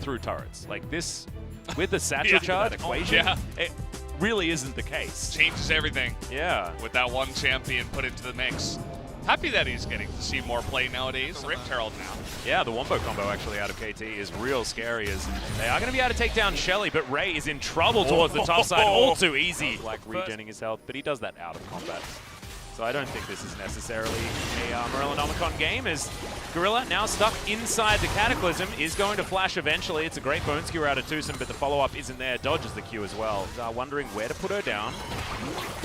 through turrets. Like this, with the satchel charge equation, it really isn't the case. Changes everything. Yeah. With that one champion put into the mix. Happy that he's getting to see more play nowadays. Rift Herald now. Yeah, the wombo combo actually out of KT is real scary as they are going to be able to take down Shelly, but Ray is in trouble towards the top side. All too easy. Like regenerating his health, but he does that out of combat. So I don't think this is necessarily a Morellonomicon game, as Gorilla, now stuck inside the Cataclysm, is going to flash eventually. It's a great bone skewer out of Tucson, but the follow-up isn't there. Dodges the Q as well. Wondering where to put her down.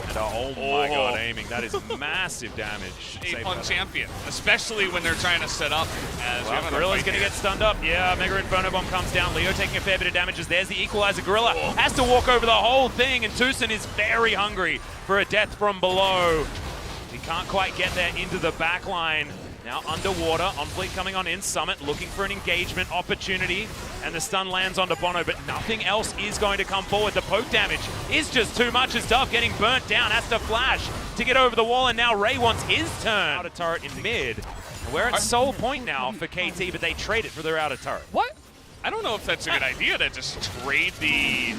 And oh my god, aiming. That is massive damage. 8-1 champion, especially when they're trying to set up as... Well, Gorilla's going to get stunned up. Yeah, Mega Inferno Bomb comes down. Leo taking a fair bit of damage as there's the equalizer. Gorilla has to walk over the whole thing, and Tucson is very hungry for a death from below. He can't quite get there into the back line. Now underwater, OnFleet coming on in, Summit looking for an engagement opportunity, and the stun lands onto Bono, but nothing else is going to come forward. The poke damage is just too much as Dove getting burnt down, has to flash to get over the wall, and now Ray wants his turn. Outer turret in mid. And we're at sole point now for KT, but they trade it for their outer turret. What? I don't know if that's a good idea to just trade the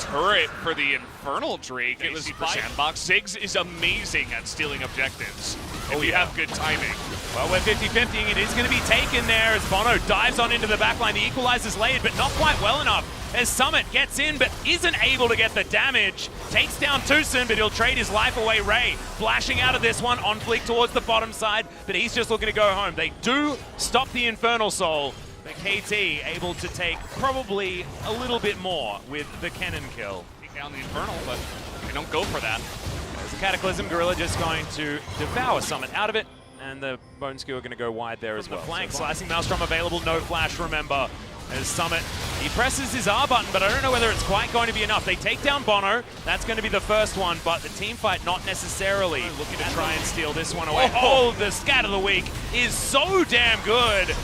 turret for the Infernal Drake. It was for Sandbox. Ziggs is amazing at stealing objectives. If you have good timing. Well, we're 50-50ing. It is going to be taken there as Bono dives on into the backline. The equalizer's laid, but not quite well enough as Summit gets in, but isn't able to get the damage. Takes down Tucson, but he'll trade his life away. Ray flashing out of this one, on fleek towards the bottom side, but he's just looking to go home. They do stop the Infernal Soul, but KT able to take probably a little bit more with the cannon kill. Take down the Infernal, but they don't go for that. There's a Cataclysm. Gorilla just going to devour Summit out of it, and the Bone Skewer going to go wide there as well. The flank, Slicing Maelstrom available, no flash, remember. As Summit, he presses his R button, but I don't know whether it's quite going to be enough. They take down Bono, that's going to be the first one, but the team fight not necessarily looking to try and steal this one away. Oh, the scat of the week is so damn good.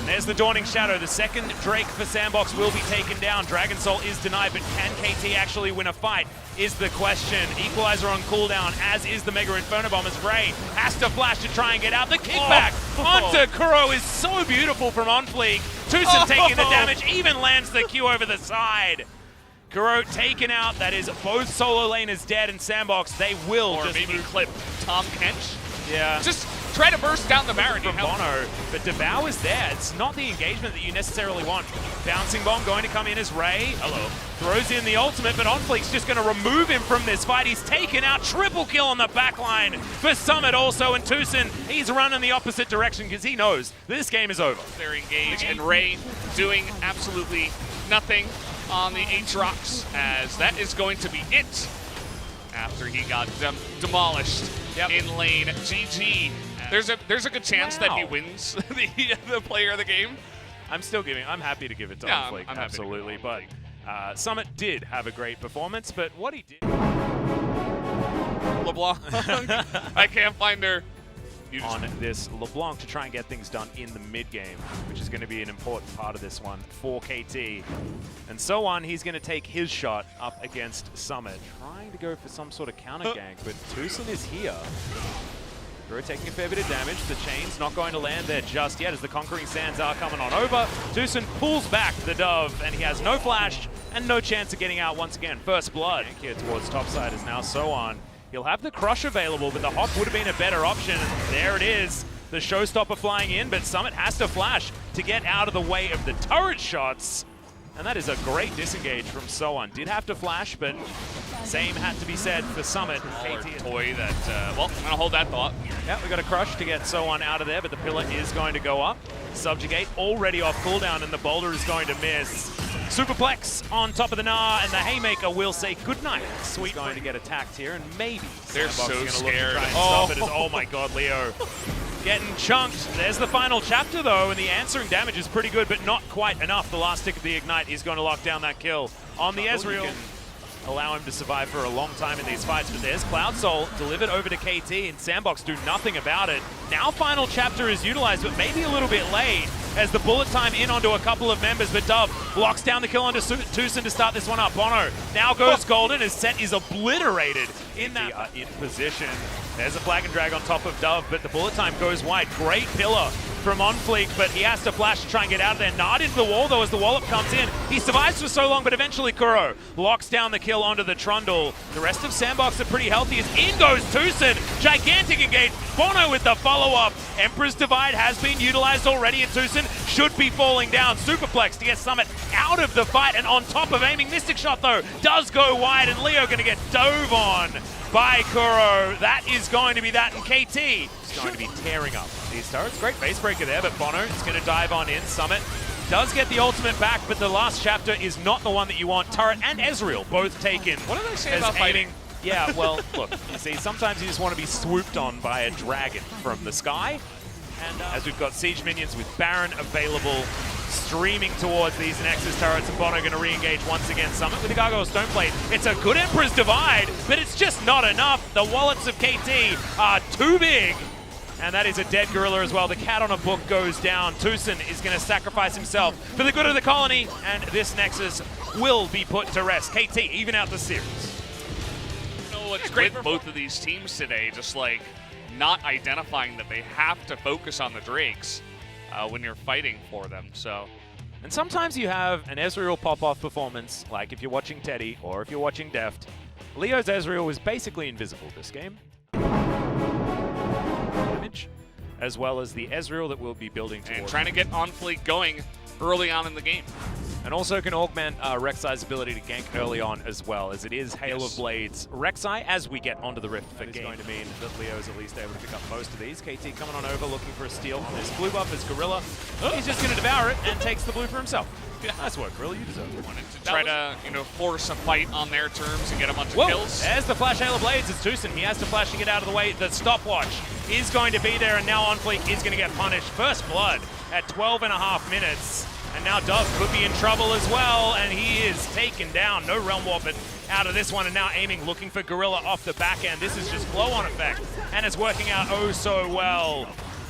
There's the Dawning Shadow. The second Drake for Sandbox will be taken down. Dragon Soul is denied, but can KT actually win a fight is the question. Equalizer on cooldown, as is the Mega Inferno Bomb, as Ray has to flash to try and get out. The kickback onto Kuro is so beautiful from OnFleek. Tucson taking the damage, even lands the Q over the side. Kuro taken out. That is both solo laners dead, and Sandbox, they will or just maybe clip Tom Kench. Yeah. Just try to burst down the Baron. From Bono, but Devour is there. It's not the engagement that you necessarily want. Bouncing Bomb going to come in as Ray. Hello. Throws in the ultimate, but OnFleek's just going to remove him from this fight. He's taken out. Triple kill on the back line for Summit also, and Tucson, he's running the opposite direction because he knows this game is over. They're engaged, and Ray doing absolutely nothing on the Aatrox, as that is going to be it after he got demolished in lane. GG. There's a good chance that he wins the player of the game. I'm happy to give it to OnFleek, absolutely. But Summit did have a great performance, but what he did... LeBlanc, I can't find her. On this LeBlanc to try and get things done in the mid game, which is going to be an important part of this one for KT. And so on, he's going to take his shot up against Summit, trying to go for some sort of counter gank, but Tucson is here. Guru taking a fair bit of damage. The chain's not going to land there just yet as the Conquering Sands are coming on over. Tucson pulls back the Dove, and he has no flash and no chance of getting out once again. First blood here towards topside is now so on. He'll have the Crush available, but the Hop would have been a better option. And there it is. The Showstopper flying in, but Summit has to flash to get out of the way of the turret shots. And that is a great disengage from So-On. Did have to flash, but same had to be said for Summit. Toy that, well, I'm going to hold that thought. Yeah, we got a Crush to get So-On out of there, but the Pillar is going to go up. Subjugate already off cooldown, and the Boulder is going to miss. Superplex on top of the Gnar, and the Haymaker will say goodnight. Sweet going to get attacked here, and maybe they're so scared. Oh my god, Leo. Getting chunked. There's the final chapter though, and the answering damage is pretty good, but not quite enough. The last tick of the Ignite is going to lock down that kill on the Ezreal. Allow him to survive for a long time in these fights, but there's Cloud Soul delivered over to KT, and Sandbox do nothing about it. Now final chapter is utilized, but maybe a little bit late as the bullet time in onto a couple of members, but Dove locks down the kill onto Tucson to start this one up. Bono now goes golden as Set is obliterated in that in position. There's a Flag and Drag on top of Dove, but the bullet time goes wide. Great pillar from OnFleek, but he has to flash to try and get out of there. Nard into the wall, though, as the wallop comes in. He survives for so long, but eventually Kuro locks down the kill onto the Trundle. The rest of Sandbox are pretty healthy as in goes Tucson. Gigantic engage. Bono with the follow-up. Emperor's Divide has been utilized already, and Tucson should be falling down. Superplex to get Summit out of the fight, and on top of aiming. Mystic Shot, though, does go wide, and Leo going to get dove on by Kuro. That is going to be that, and KT is going to be tearing up these turrets. Great base breaker there, but Bono is going to dive on in. Summit does get the ultimate back, but the last chapter is not the one that you want. Turret and Ezreal both taken. What did I say about fighting? Yeah, well, look, you see, sometimes you just want to be swooped on by a dragon from the sky. And as we've got Siege minions with Baron available, streaming towards these Nexus turrets, and Bono going to re-engage once again. Summit with the Gargoyle Stoneblade. It's a good Emperor's Divide, but it's just not enough. The wallets of KT are too big. And that is a dead Gorilla as well. The cat on a book goes down. Tucson is going to sacrifice himself for the good of the colony, and this Nexus will be put to rest. KT even out the series. You know what's great with both of these teams today, just like not identifying that they have to focus on the Drakes when you're fighting for them. So, and sometimes you have an Ezreal pop-off performance, like if you're watching Teddy or if you're watching Deft. Leo's Ezreal was basically invisible this game. As well as the Ezreal that we'll be building towards. And trying to get OnFleek going early on in the game. And also can augment Rek'Sai's ability to gank early on as well, as it is Hail of Blades. Rek'Sai, as we get onto the Rift for game, is going to mean that Leo is at least able to pick up most of these. KT coming on over, looking for a steal on this blue buff as Gorilla. He's just going to devour it and takes the blue for himself. Yeah, nice work, Gorilla. You deserve it. Wanted to try to, force a fight on their terms and get a bunch of kills. There's the flash Hail of Blades. It's Tucson. He has to flash to get out of the way. The stopwatch is going to be there, and now OnFleek is going to get punished. First blood at 12.5 minutes. And now Dove could be in trouble as well, and he is taken down. No Realm Warping out of this one, and now aiming, looking for Gorilla off the back end. This is just flow-on effect, and it's working out oh so well.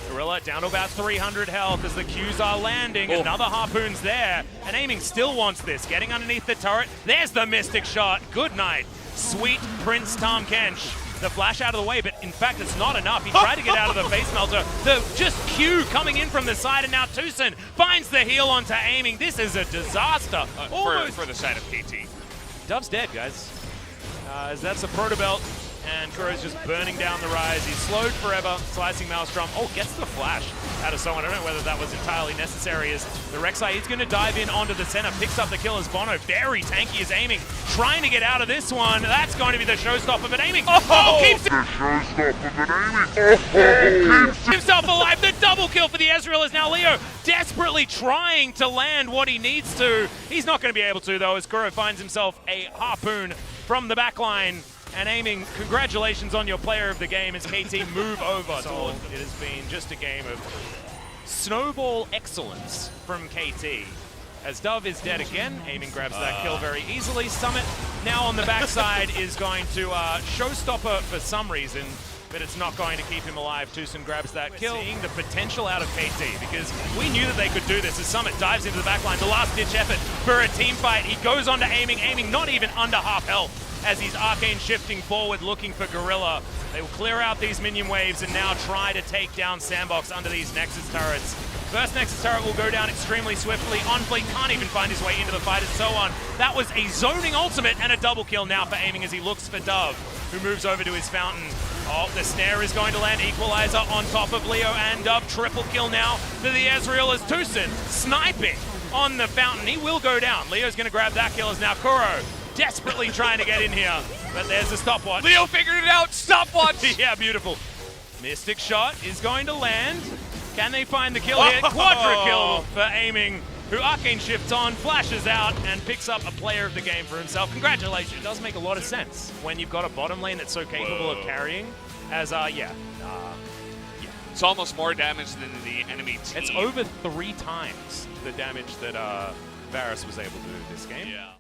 Gorilla down to about 300 health as the Qs are landing. Another Harpoon's there, and aiming still wants this. Getting underneath the turret. There's the Mystic Shot. Good night. Sweet Prince Tahm Kench. The flash out of the way, but in fact it's not enough. He tried to get out of the face melter. The just Q coming in from the side, and now Tucson finds the heal onto aiming. This is a disaster. For the side of KT. Dove's dead, guys. As that's a proto belt, and Kuro's just burning down the rise. He's slowed forever, slicing Maelstrom. Oh, gets the flash out of someone. I don't know whether that was entirely necessary, as the Rek'Sai is going to dive in onto the center, picks up the kill as Bono, very tanky, is aiming, trying to get out of this one. That's going to be the showstopper, but aiming. Keeps the showstopper, but aiming. Keeps himself alive. The double kill for the Ezreal is now Leo desperately trying to land what he needs to. He's not going to be able to, though, as Kuro finds himself a Harpoon from the backline. And aiming, congratulations on your player of the game as KT move over. So it has been just a game of snowball excellence from KT. As Dove is dead again, aiming grabs that kill very easily. Summit now on the backside is going to showstopper for some reason, but it's not going to keep him alive. Tucson grabs that kill. Seeing the potential out of KT, because we knew that they could do this as Summit dives into the backline. The last-ditch effort for a team fight. He goes on to aiming not even under half health, as he's arcane shifting forward looking for Gorilla. They will clear out these minion waves and now try to take down Sandbox under these Nexus turrets. First Nexus turret will go down extremely swiftly. OnFleek can't even find his way into the fight and so on. That was a zoning ultimate and a double kill now for aiming as he looks for Dove, who moves over to his fountain. Oh, the snare is going to land. Equalizer on top of Leo and Dove. Triple kill now for the Ezreal as Tucson sniping on the fountain. He will go down. Leo's going to grab that kill as now Kuro desperately trying to get in here, but there's a stopwatch. Leo figured it out, stopwatch! Yeah, beautiful. Mystic Shot is going to land. Can they find the kill here? Quadra kill for aiming, who arcane shifts on, flashes out, and picks up a player of the game for himself. Congratulations. It does make a lot of sense when you've got a bottom lane that's so capable of carrying, as, It's almost more damage than the enemy team. It's over 3 times the damage that Varus was able to do this game. Yeah.